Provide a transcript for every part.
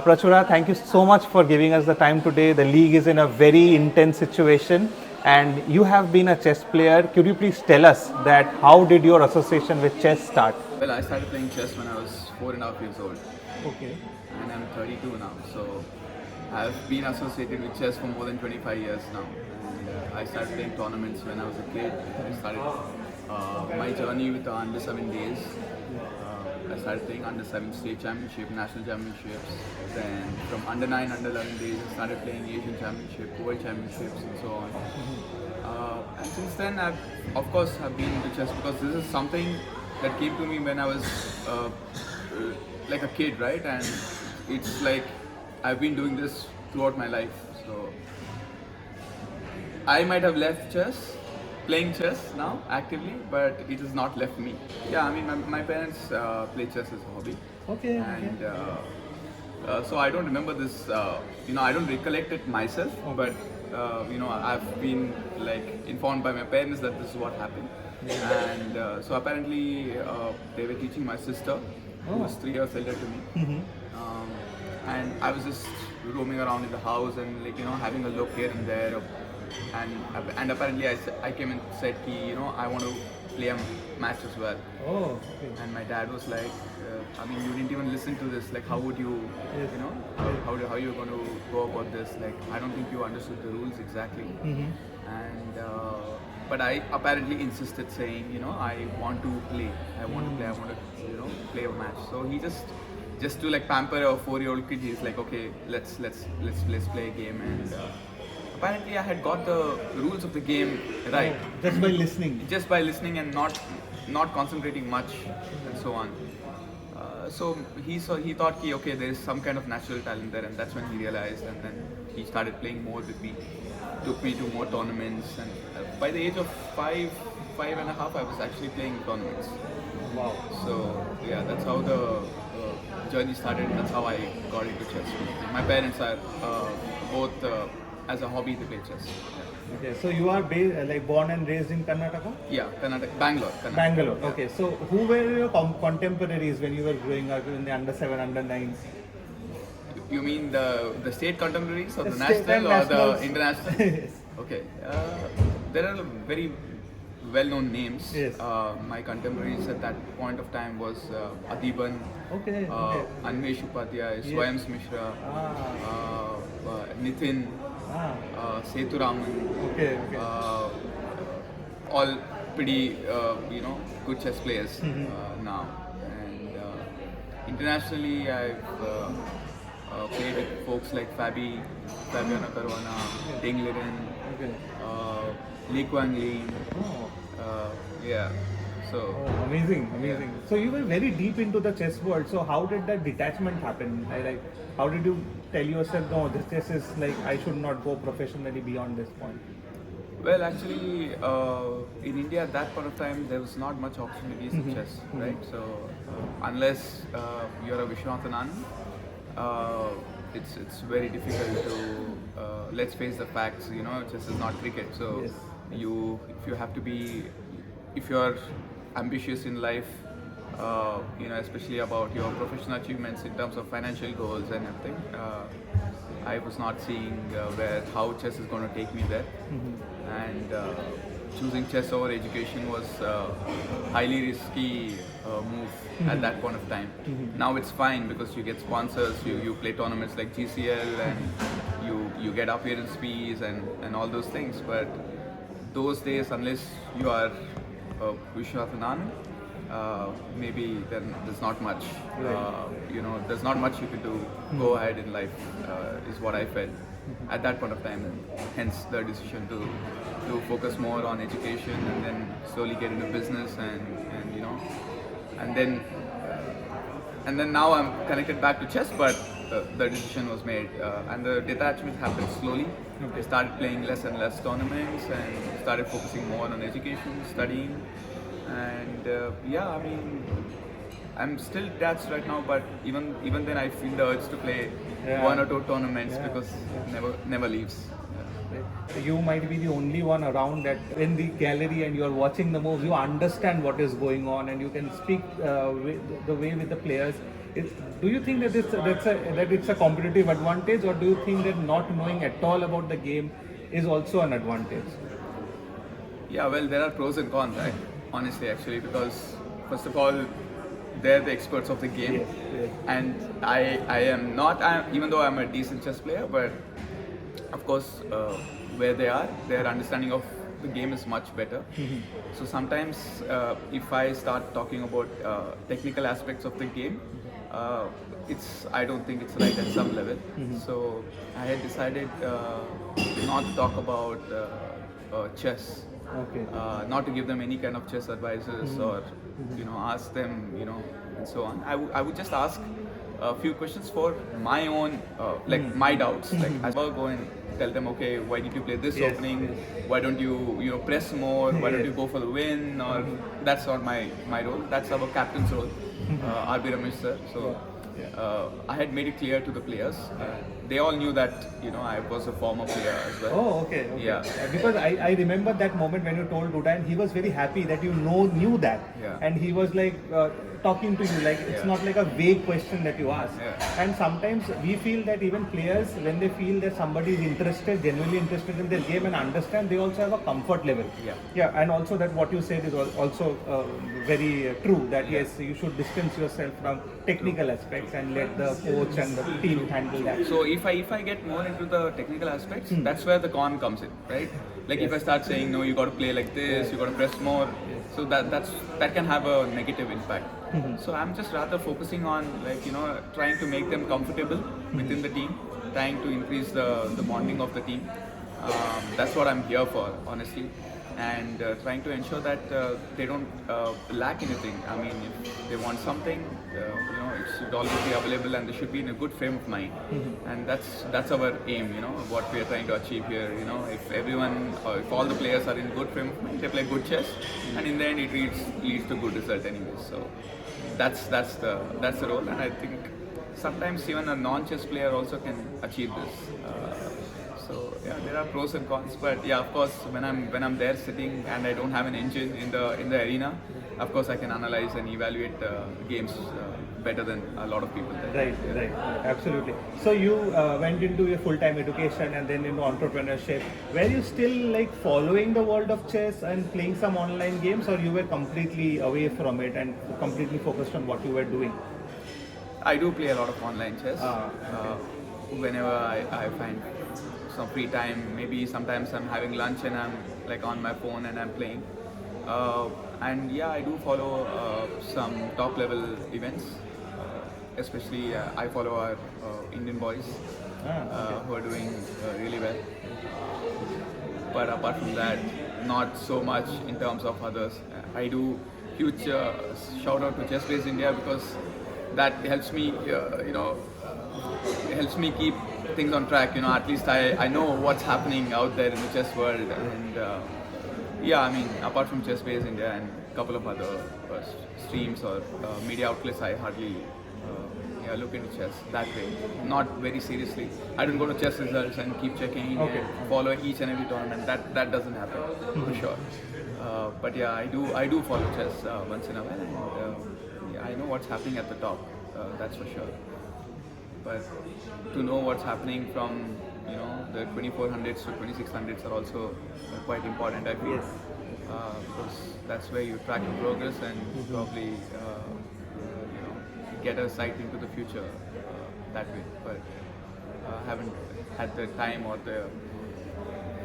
Prachura, thank you so much for giving us the time today. The league is in a very intense situation and you have been a chess player. Could you please tell us that how did your association with chess start? Well, I started playing chess when I was 4.5 years old, Okay. and I'm 32 now. So I've been associated with chess for more than 25 years now. And I started playing tournaments when I was a kid. I started my journey with the under 7 days. I started playing under 7 state championship, national championships. Then from under 9, under 11 days, I started playing Asian championship, world championships, and so on. And since then, of course, I've been into chess because this is something that came to me when I was like a kid, right? And it's like I've been doing this throughout my life. So I might have left chess, playing chess now actively, but it has not left me. Yeah, I mean, my parents play chess as a hobby. Okay. And so I don't remember this, I don't recollect it myself, but I've been like informed by my parents that this is what happened. And so apparently they were teaching my sister, who was 3 years elder to me. And I was just roaming around in the house and having a look here and there. And apparently I came and said, I want to play a match as well. Oh, okay. And my dad was like, you didn't even listen to this. Like, how would you, how you're going to go about this? Like, I don't think you understood the rules exactly. And but I apparently insisted, saying, I want to play. I want to play. I want to, play a match. So he just to like pamper a 4-year-old kid, he's like, okay, let's play a game. And apparently I had got the rules of the game right. Just by listening. Just by listening and not concentrating much and so on. So he thought, okay, there is some kind of natural talent there, and that's when he realized, and then he started playing more with me, took me to more tournaments, and by the age of 5.5, I was actually playing tournaments. Wow. So yeah, that's how the journey started, and that's how I got into chess. My parents are both as a hobby they play chess. Yeah. Okay, so you are born and raised in Karnataka? Yeah, Karnataka, Bangalore. Bangalore. Yeah. Okay, so who were your contemporaries when you were growing up in the under 7, under 9s? You mean the state contemporaries or the State and national or nationals. the international? Yes. Okay, there are very well-known names. Yes. My contemporaries at that point of time was Adiban, Okay. Anvesh Upadhyay, Yes. Swayams Mishra, Nitin, Seturaman. Okay. All pretty good chess players now. And internationally, I've played with folks like Fabiano Caruana, Ding Liren, Okay. Li Kuang-Li. Oh. Yeah. So Oh, amazing. Yeah. So you were very deep into the chess world. So how did that detachment happen? How did you tell yourself, no, this chess is like I should not go professionally beyond this point? well, actually, in India at that point of time, there was not much opportunities in chess, right? So unless you're a Vishwanathan Anand, it's very difficult to let's face the facts. Chess is not cricket. So Yes. if you're ambitious in life, especially about your professional achievements in terms of financial goals and everything, I was not seeing how chess is going to take me there. And choosing chess over education was a highly risky move at that point of time. Now it's fine because you get sponsors, you play tournaments like GCL, and you get appearance fees and all those things. But those days, unless you are Vishwanathan Anand, maybe then there's not much. There's not much you can do. Go ahead in life is what I felt at that point of time, and hence the decision to focus more on education and then slowly get into business and then now I'm connected back to chess, but the decision was made and the detachment happened slowly. I started playing less and less tournaments and started focusing more on education, studying, and I'm still detached right now, but even then I feel the urge to play one or two tournaments because it never leaves. You might be the only one around that in the gallery and you're watching the moves, you understand what is going on and you can speak the way with the players. Do you think that that it's a competitive advantage, or do you think that not knowing at all about the game is also an advantage? Yeah, well, there are pros and cons, right? Honestly, actually, because first of all, they're the experts of the game, Yes, yes. and I am not. Even though I'm a decent chess player, but of course, where they are, their understanding of the game is much better. So sometimes, if I start talking about technical aspects of the game, uh, it's I don't think it's right at some level. So I had decided not to talk about chess, Okay. not to give them any kind of chess advices or ask them and so on. I would just ask a few questions for my own like my doubts. Like I will go and tell them, okay, why did you play this Yes, opening? yes. Why don't you press more? Why don't you Yes. go for the win? Or that's not my role. That's our captain's role, RB Ramesh sir. So. I had made it clear to the players. They all knew that I was a former player as well. Oh, okay. Okay. Yeah. Because I remember that moment when you told Duda, and he was very happy that you knew that. Yeah. And he was like talking to you, like it's Yeah. not like a vague question that you ask. Yeah. And sometimes we feel that even players, when they feel that somebody is interested, genuinely interested in their game and understand, they also have a comfort level. Yeah. Yeah. And also that what you said is also very true. That yes, you should distance yourself from technical aspects and let the coach and the team handle that. So if I get more into the technical aspects, that's where the con comes in, right? Like if I start saying no, you got to play like this, you got to press more, so that can have a negative impact. So I'm just rather focusing on trying to make them comfortable within the team, trying to increase the bonding of the team. That's what I'm here for, honestly, and trying to ensure that they don't lack anything. I mean, if they want something, it should always be available, and they should be in a good frame of mind. And that's our aim. What we are trying to achieve here. If everyone, if all the players are in good frame of mind, they play good chess, and in the end, it leads to good result anyways. So that's the role, and I think sometimes even a non-chess player also can achieve this. So yeah, there are pros and cons, but yeah, of course, when I'm there sitting and I don't have an engine in the arena, of course I can analyze and evaluate games better than a lot of people there. Right, right, absolutely. So you went into your full-time education and then into entrepreneurship. Were you still like following the world of chess and playing some online games, or you were completely away from it and completely focused on what you were doing? I do play a lot of online chess. Okay. Whenever I find some free time, maybe sometimes I'm having lunch and I'm like on my phone and I'm playing. And yeah, I do follow some top level events. Especially I follow our Indian boys who are doing really well. But apart from that, not so much in terms of others. I do huge shout out to ChessBase India, because that helps me, helps me keep things on track. At least I know what's happening out there in the chess world. And yeah, I mean, apart from ChessBase India and a couple of other streams or media outlets, I hardly look into chess that way. Not very seriously. I don't go to chess results and keep checking and follow each and every tournament. That doesn't happen for sure. But yeah, I do follow chess once in a while, and yeah, I know what's happening at the top. That's for sure. But to know what's happening from the 2400s to 2600s are also quite important, I feel. Yes. Because that's where you track your progress and probably get a sight into the future that way. But haven't had the time or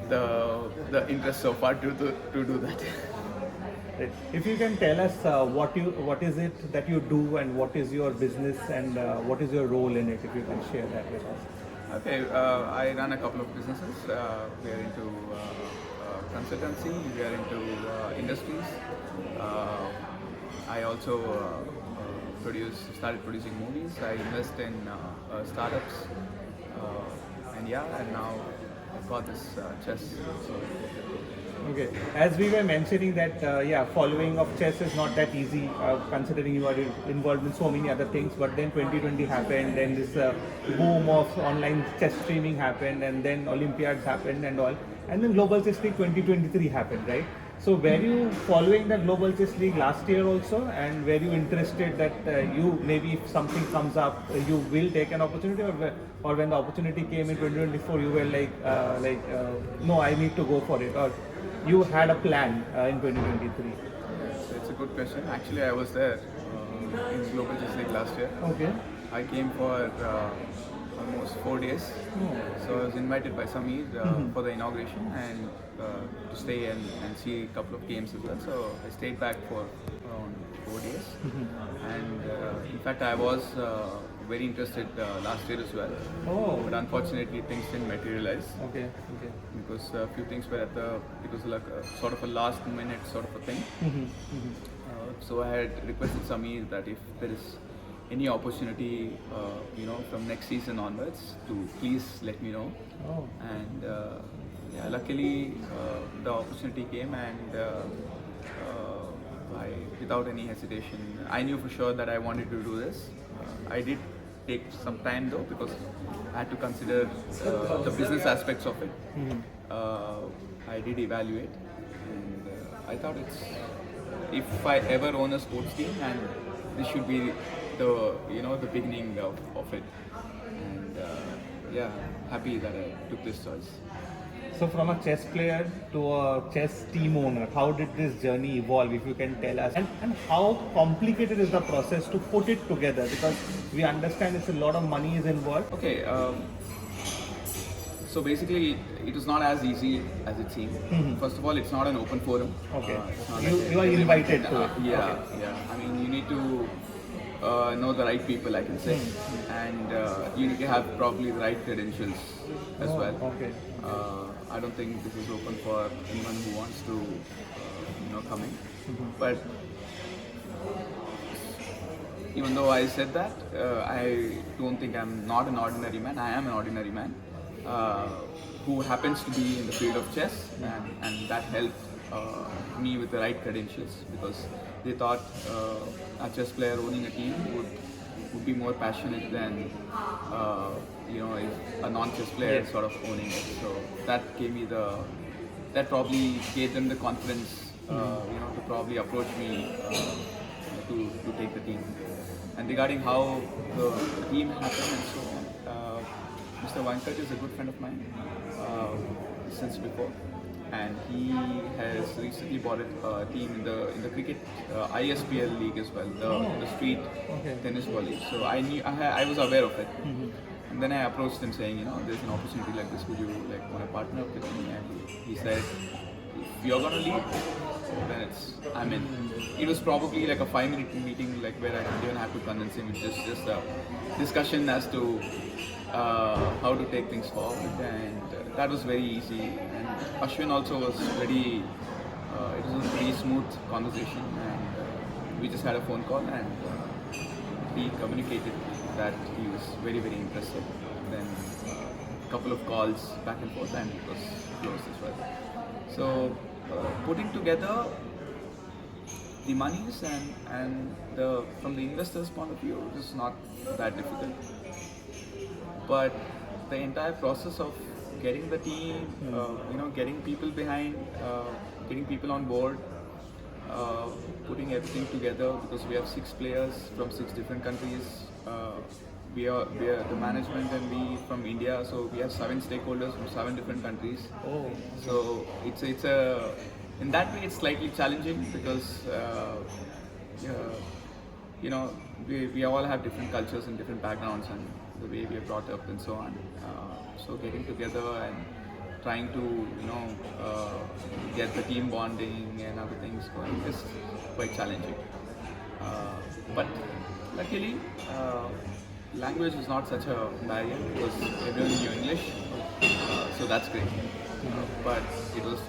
the interest so far to do that. Right. If you can tell us what is it that you do and what is your business and what is your role in it, if you can share that with us. Okay, I run a couple of businesses. We are into consultancy, we are into industries. I also started producing movies. I invest in startups, and yeah, and now I've got this chess. Okay. As we were mentioning that, following of chess is not that easy, considering you are involved in so many other things. But then 2020 happened, then this boom of online chess streaming happened, and then Olympiads happened and all, and then Global Chess League 2023 happened, right? So were you following the Global Chess League last year also, and were you interested that you maybe if something comes up, you will take an opportunity, or when the opportunity came in 2024, you were no, I need to go for it, or you had a plan in 2023? So it's a good question. Actually, I was there in Global Chess League last year. Okay. I came for almost 4 days. Oh. So I was invited by Samir for the inauguration and to stay and see a couple of games as well. So I stayed back for around 4 days. And in fact, I was very interested last year as well. Oh. But unfortunately, things didn't materialize. Okay. Okay. Because a few things were it was like a sort of a last minute sort of a thing. So I had requested Samir that if there is any opportunity, from next season onwards, to please let me know. Oh. And yeah, luckily the opportunity came, and without any hesitation, I knew for sure that I wanted to do this. I did take some time though, because I had to consider the business aspects of it. I did evaluate, and I thought if I ever own a sports team, and this should be the beginning of it. And yeah, happy that I took this choice. So from a chess player to a chess team owner, how did this journey evolve, if you can tell us? And how complicated is the process to put it together? Because we understand it's a lot of money is involved. Okay, so basically it was not as easy as it seemed. First of all, it's not an open forum. Okay. It's not You are invited to it. Yeah, Okay. yeah. I mean, you need to know the right people, I can say, and you need to have probably the right credentials as Oh, well. okay. I don't think this is open for anyone who wants to, come in. But even though I said that, I don't think I'm not an ordinary man. I am an ordinary man who happens to be in the field of chess, and that helped me with the right credentials, because they thought a chess player owning a team would be more passionate than if a non-chess player sort of owning it. So that probably gave them the confidence to probably approach me to take the team. And regarding how the team happened and so on, Mr. Venkat is a good friend of mine since before, and he has recently bought a team in the cricket ISPL league as well, the street tennis ball league. So I was aware of it, and then I approached him saying, there's an opportunity like this. Would you want to partner up with me? And he said, if you're gonna lead, then I'm in. It was probably like a 5-minute meeting, like where I didn't even have to convince him. It's just a discussion as to how to take things forward, and that was very easy. And Ashwin also was it was a pretty smooth conversation, and we just had a phone call, and he communicated that he was very, very interested. Then a couple of calls back and forth, and it was closed as well. So putting together the monies and from the investor's point of view, it is not that difficult. But the entire process of getting the team, getting people behind, getting people on board, putting everything together, because we have 6 players from 6 different countries. We are the management, and we from India, so we have 7 stakeholders from 7 different countries. Oh. So it's in that way it's slightly challenging, because we all have different cultures and different backgrounds, and the way we are brought up and so on. So getting together and trying to get the team bonding and other things going is quite challenging. But luckily, language is not such a barrier, because everyone knew English, so that's great. But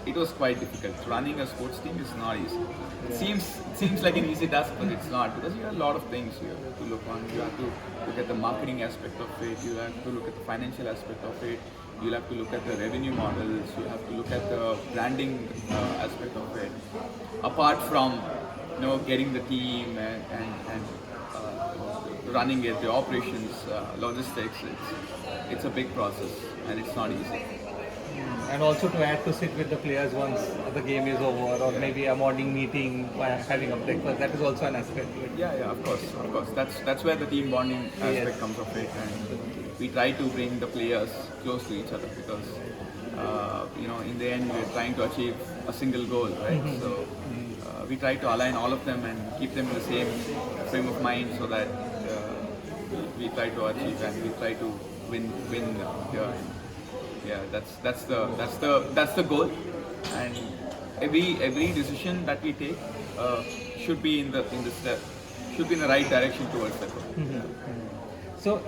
it was quite difficult. Running a sports team is not easy. It seems like an easy task, but it's not, because you have a lot of things you have to look on. You have to look at the marketing aspect of it. You have to look at the financial aspect of it. You'll have to look at the revenue models. You have to look at the branding aspect of it. Apart from getting the team and running it, the operations, logistics, it's a big process, and it's not easy. And also to add to sit with the players once the game is over, or maybe a morning meeting, having a breakfast. That is also an aspect to it. Yeah, of course, of course. That's where the team bonding aspect Yes. comes of it, and we try to bring the players close to each other because in the end we're trying to achieve a single goal, right? So we try to align all of them and keep them in the same frame of mind so that we try to achieve and we try to win here. Yeah, that's the goal, and every decision that we take should be in the step should be in the right direction towards that goal. So,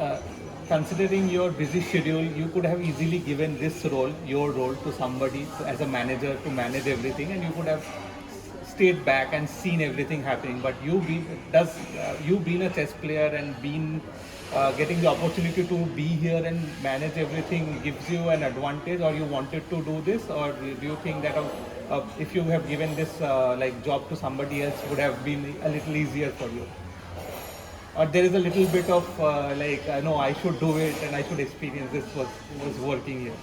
considering your busy schedule, you could have easily given this role, your role, to somebody as a manager to manage everything, and you could have stayed back and seen everything happening. But you being a chess player and getting the opportunity to be here and manage everything gives you an advantage, or you wanted to do this, or do you think that if you have given this job to somebody else would have been a little easier for you? Or there is a little bit of no, I should do it and I should experience this was working here.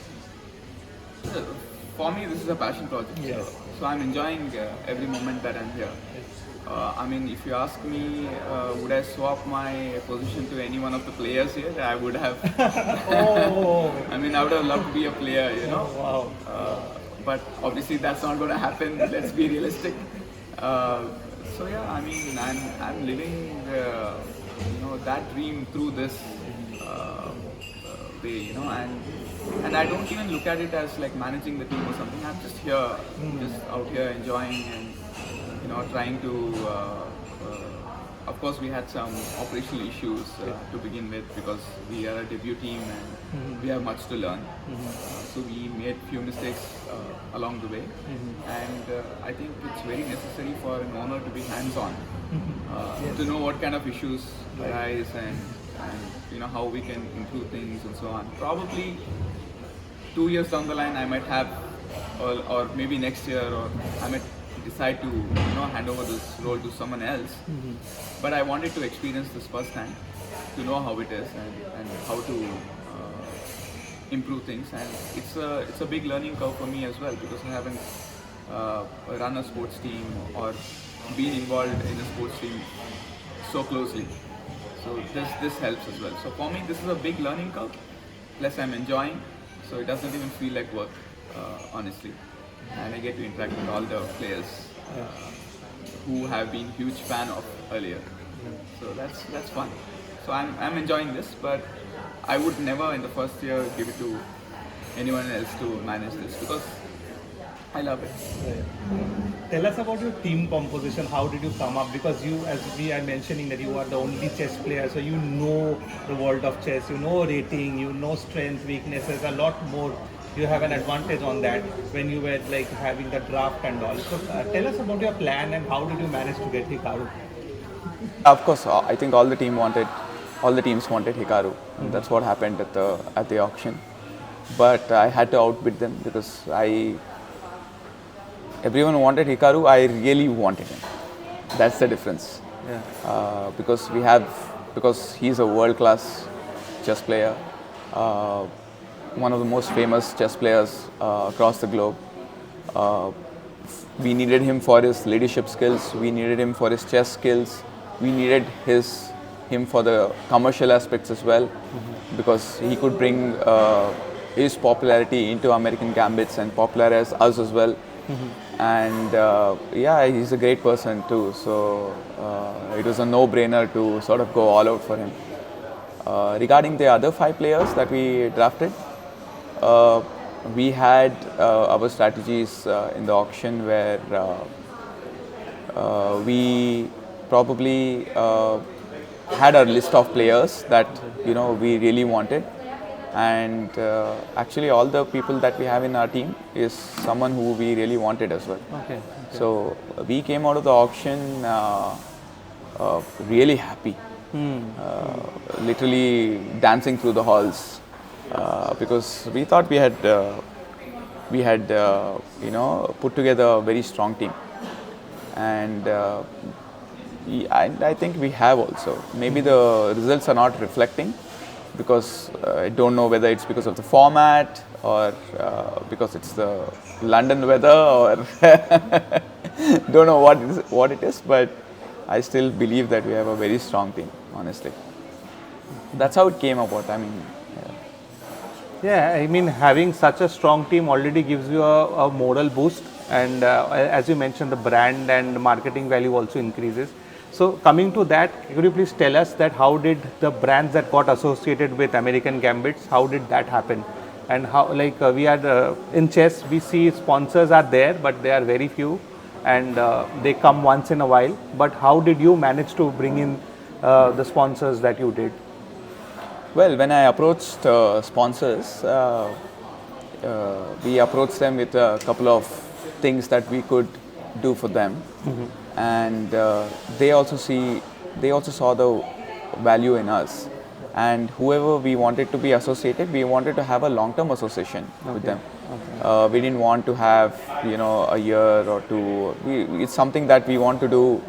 For me, this is a passion project. Yes. So I'm enjoying every moment that I'm here. I mean, if you ask me, would I swap my position to any one of the players here? I would have. Oh. I mean, I would have loved to be a player, you know. Wow. But obviously, that's not going to happen. Let's be realistic. So yeah, I mean, I'm living, that dream through this way, and I don't even look at it as like managing the team or something. I'm just here, just out here enjoying and trying to. Of course, we had some operational issues to begin with because we are a debut team and we have much to learn. So we made few mistakes along the way, and I think it's very necessary for an owner to be hands-on, to know what kind of issues arise and how we can improve things and so on. Probably 2 years down the line, I might have, or maybe next year, or I might decide to hand over this role to someone else. But I wanted to experience this firsthand, to know how it is and how to improve things. And it's a big learning curve for me as well because I haven't run a sports team or been involved in a sports team so closely. So this helps as well. So for me, this is a big learning curve. Plus, I'm enjoying, so it doesn't even feel like work, honestly. And I get to interact with all the players who have been huge fan of earlier. So that's fun. So I'm enjoying this, but I would never in the first year give it to anyone else to manage this because I love it. Tell us about your team composition. How did you come up? Because you, as we are mentioning, that you are the only chess player, so you know the world of chess. You know rating, you know strengths, weaknesses, a lot more. You have an advantage on that when you were like having the draft and all. So tell us about your plan and how did you manage to get Hikaru? Of course, I think all the teams wanted Hikaru. And that's what happened at the auction. But I had to outbid them because everyone wanted Hikaru. I really wanted him. That's the difference. Yeah. Because he's a world-class chess player. One of the most famous chess players across the globe. We needed him for his leadership skills. We needed him for his chess skills. We needed him for the commercial aspects as well, because he could bring his popularity into American Gambits and popularize us as well. And he's a great person too. So it was a no-brainer to sort of go all out for him. Regarding the other 5 players that we drafted, we had our strategies in the auction where we probably had a list of players that we really wanted, and actually all the people that we have in our team is someone who we really wanted as well. Okay. So we came out of the auction really happy, literally dancing through the halls. Because we thought we had put together a very strong team, and I think we have also. Maybe the results are not reflecting, because I don't know whether it's because of the format or because it's the London weather or don't know what it is, but I still believe that we have a very strong team, honestly. That's how it came about. I mean, Yeah, I mean, having such a strong team already gives you a moral boost, and as you mentioned, the brand and marketing value also increases. So, coming to that, could you please tell us that how did the brands that got associated with American Gambits, how did that happen? And how, like, we are in chess, we see sponsors are there, but they are very few, and they come once in a while. But how did you manage to bring in the sponsors that you did? well, when I approached sponsors, we approached them with a couple of things that we could do for them, and they also saw the value in us. And whoever we wanted to be associated, we wanted to have a long-term association with them. We didn't want to have a year or two. It's something that we want to do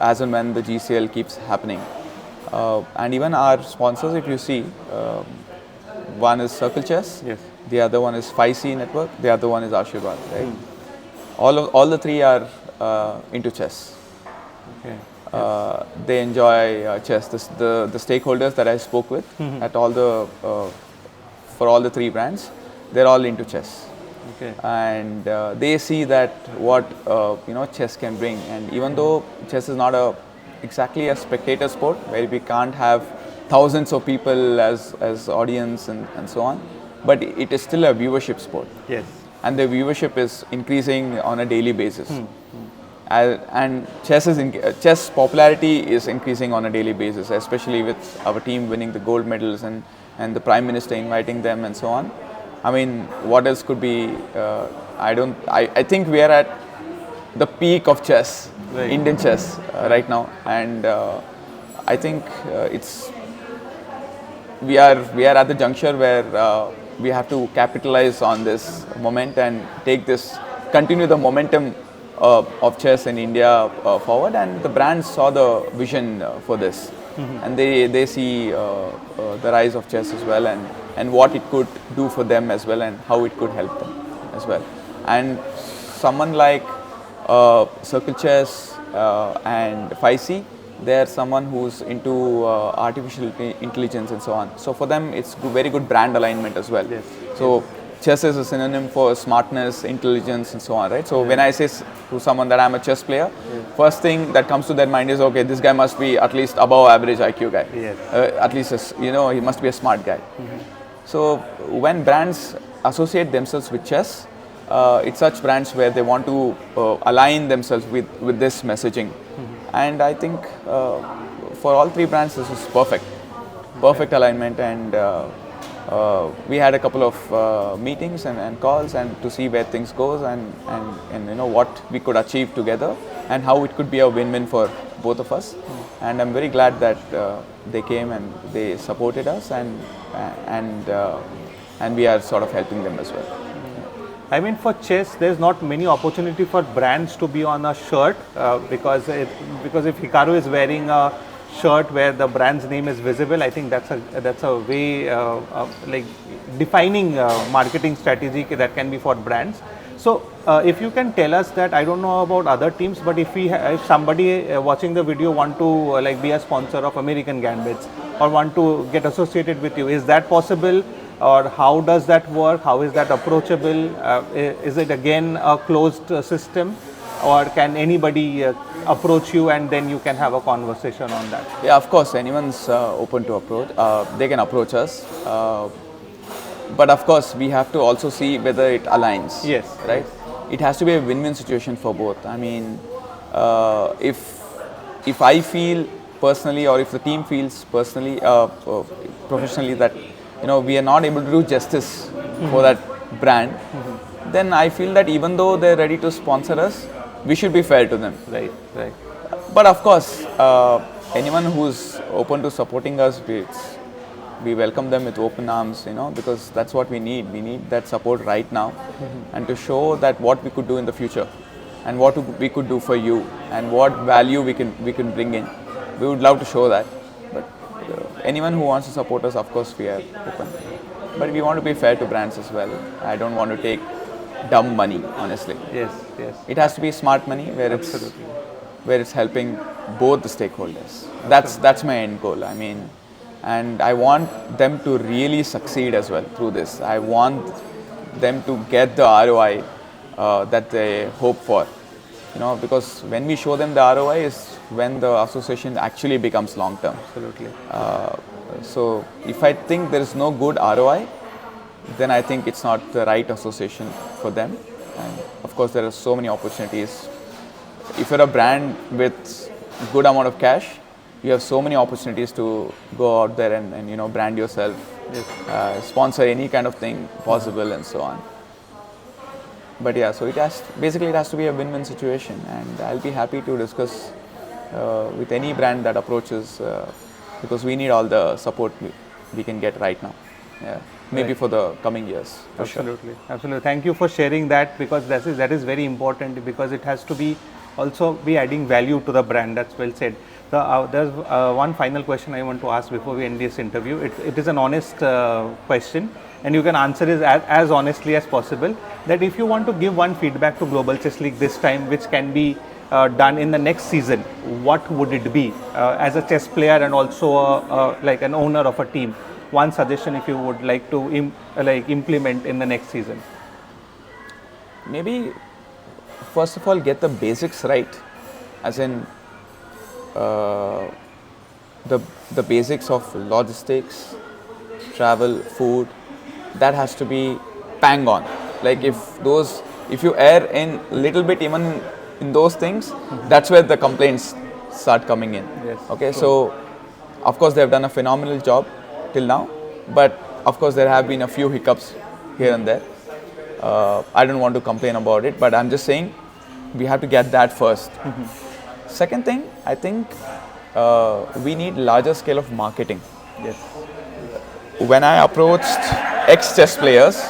as and when the GCL keeps happening. And even our sponsors, if you see, one is Circle Chess, Yes. the other one is 5C Network, the other one is Ashirwad. Right? All the three are into chess. Okay. They enjoy chess. The stakeholders that I spoke with at all the for all the three brands, they're all into chess. Okay. And they see that what chess can bring. And even though chess is not exactly a spectator sport where we can't have thousands of people as audience and so on, but it is still a viewership sport. Yes. And the viewership is increasing on a daily basis. And chess popularity is increasing on a daily basis, especially with our team winning the gold medals and the Prime Minister inviting them and so on. I mean, what else could be? I think we are at the peak of chess, Right. Indian chess right now, and I think we are at the juncture where we have to capitalize on this moment and continue the momentum of chess in India forward. And the brands saw the vision for this, and they see the rise of chess as well, and what it could do for them as well, and how it could help them as well. And someone like Circle Chess and 5C, they are someone who's into artificial intelligence and so on. So for them, it's very good brand alignment as well. Yes. So chess is a synonym for smartness, intelligence, and so on, right? So when I say to someone that I'm a chess player, first thing that comes to their mind is, okay, this guy must be at least above average IQ guy. Yes. At least he must be a smart guy. So when brands associate themselves with chess, it's such brands where they want to align themselves with this messaging. And I think for all three brands, this is perfect alignment. And we had a couple of meetings and calls and to see where things goes and what we could achieve together and how it could be a win-win for both of us. And I'm very glad that they came and they supported us and we are sort of helping them as well. I mean, for chess, there's not many opportunity for brands to be on a shirt because if Hikaru is wearing a shirt where the brand's name is visible, I think that's a way like defining marketing strategy that can be for brands. So if you can tell us that, I don't know about other teams, but if somebody watching the video want to like be a sponsor of American Gambits or want to get associated with you, is that possible? Or how does that work? How is that approachable? Is it again a closed system, or can anybody approach you and then you can have a conversation on that? Yeah, of course, anyone's open to approach. They can approach us. But of course, we have to also see whether it aligns. Yes. Right? It has to be a win-win situation for both. I mean, if I feel personally, or if the team feels personally, professionally, that we are not able to do justice for that brand, then I feel that even though they're ready to sponsor us, we should be fair to them. Right. But of course, anyone who's open to supporting us, we welcome them with open arms, because that's what we need. We need that support right now, and to show that what we could do in the future, and what we could do for you, and what value we can bring in. We would love to show that. But anyone who wants to support us, of course, we are open. But we want to be fair to brands as well. I don't want to take dumb money, honestly. Yes, yes. It has to be smart money where it's helping both the stakeholders. That's my end goal. I mean, and I want them to really succeed as well through this. I want them to get the ROI that they hope for. You know, because when we show them the ROI is when the association actually becomes long term. Absolutely. So if I think there is no good ROI, then I think it's not the right association for them. And of course, there are so many opportunities. If you're a brand with good amount of cash, you have so many opportunities to go out there and you know, brand yourself, sponsor any kind of thing possible and so on. But yeah, so it has to be a win-win situation, and I'll be happy to discuss with any brand that approaches, because we need all the support we can get right now. Yeah, maybe for the coming years. Absolutely, absolutely. Thank you for sharing that, because that is very important, because it has to be also be adding value to the brand. That's well said. There's one final question I want to ask before we end this interview. It is an honest question, and you can answer it as honestly as possible. That if you want to give one feedback to Global Chess League this time, which can be done in the next season, what would it be? As a chess player and also like an owner of a team, one suggestion if you would like to implement in the next season. Maybe first of all get the basics right, as in the basics of logistics, travel, food. That has to be bang on. Like if you err in little bit even in those things, that's where the complaints start coming in. Yes, okay, true. so of course they have done a phenomenal job till now, but of course there have been a few hiccups here and there. I don't want to complain about it, but I'm just saying we have to get that first. Second thing, I think we need larger scale of marketing. Yes. When I approached ex-chess players,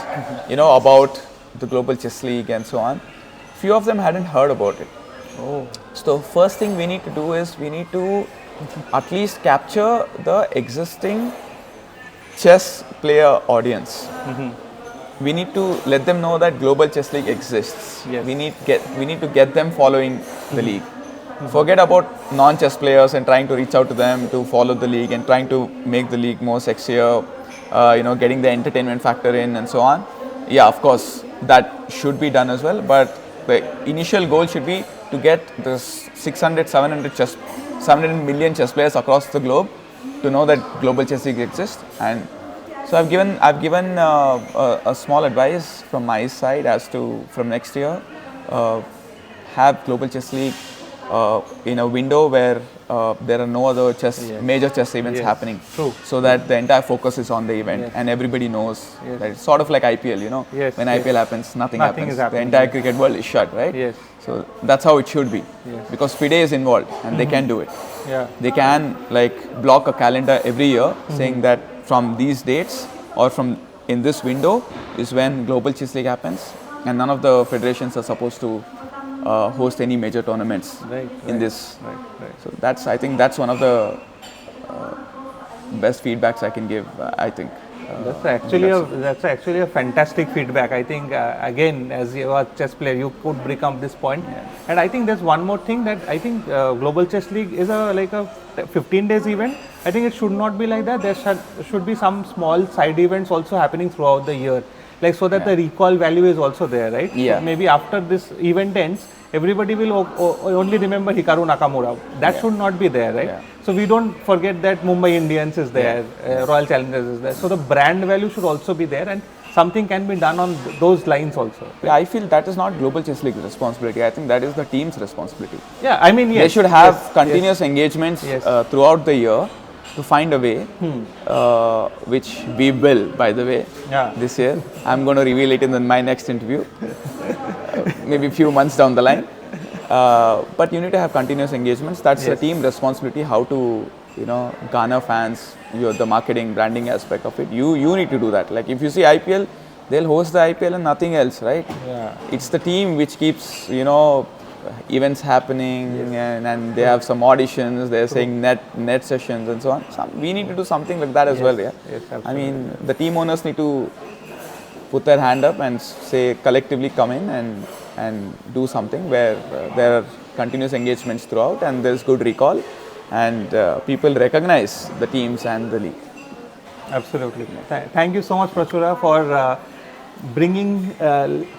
you know, about the Global Chess League and so on, few of them hadn't heard about it. Oh. So first thing we need to do is we need to at least capture the existing chess player audience. We need to let them know that Global Chess League exists. Yes. We need to get them following the league. Forget about non-chess players and trying to reach out to them to follow the league and trying to make the league more sexier, you know, getting the entertainment factor in and so on. Yeah, of course, that should be done as well, but the initial goal should be to get the 700 million chess players across the globe to know that Global Chess League exists. And so I've given a small advice from my side as to, from next year, have Global Chess League in a window where there are no other major chess events happening. True. So that the entire focus is on the event and everybody knows that it's sort of like IPL, you know. When IPL happens, nothing happens. Is happening. The entire cricket world is shut, right? Yes. So that's how it should be, because FIDE is involved and they can do it. Yeah. They can like block a calendar every year saying that from these dates or from in this window is when Global Chess League happens, and none of the federations are supposed to host any major tournaments in this. So I think that's one of the best feedbacks I can give. I think that's actually a fantastic feedback. I think again, as you are a chess player, you could bring up this point. And I think there's one more thing, that I think Global Chess League is like a 15 days event. I think it should not be like that. There should be some small side events also happening throughout the year, like so that the recall value is also there, right? Yeah. So maybe after this event ends, everybody will only remember Hikaru Nakamura. That should not be there, right? So we don't forget that Mumbai Indians is there, Royal Challengers is there. So the brand value should also be there, and something can be done on those lines also. Yeah, I feel that is not Global Chess League's responsibility. I think that is the team's responsibility. Yeah, I mean, yes. They should have continuous engagements throughout the year to find a way, which we will, by the way, this year. I'm going to reveal it in my next interview, maybe a few months down the line. But you need to have continuous engagements. That's the team responsibility, how to, you know, garner fans, the marketing, branding aspect of it. You need to do that. Like if you see IPL, they'll host the IPL and nothing else, right? Yeah. It's the team which keeps, you know, events happening, and they have some auditions. They're saying net sessions and so on. We need to do something like that as well. Yeah. Yes, I mean, the team owners need to put their hand up and say collectively come in and do something where there are continuous engagements throughout and there's good recall and people recognize the teams and the league. Absolutely. Thank you so much, Prachura, for bringing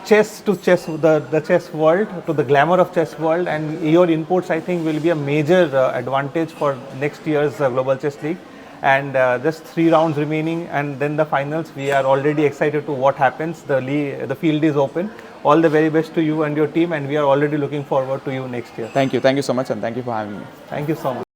chess to the chess world, to the glamour of chess world, and your inputs, I think, will be a major advantage for next year's Global Chess League. And just 3 rounds remaining, and then the finals. We are already excited to what happens. The field is open. All the very best to you and your team, and we are already looking forward to you next year. Thank you so much, and thank you for having me. Thank you so much.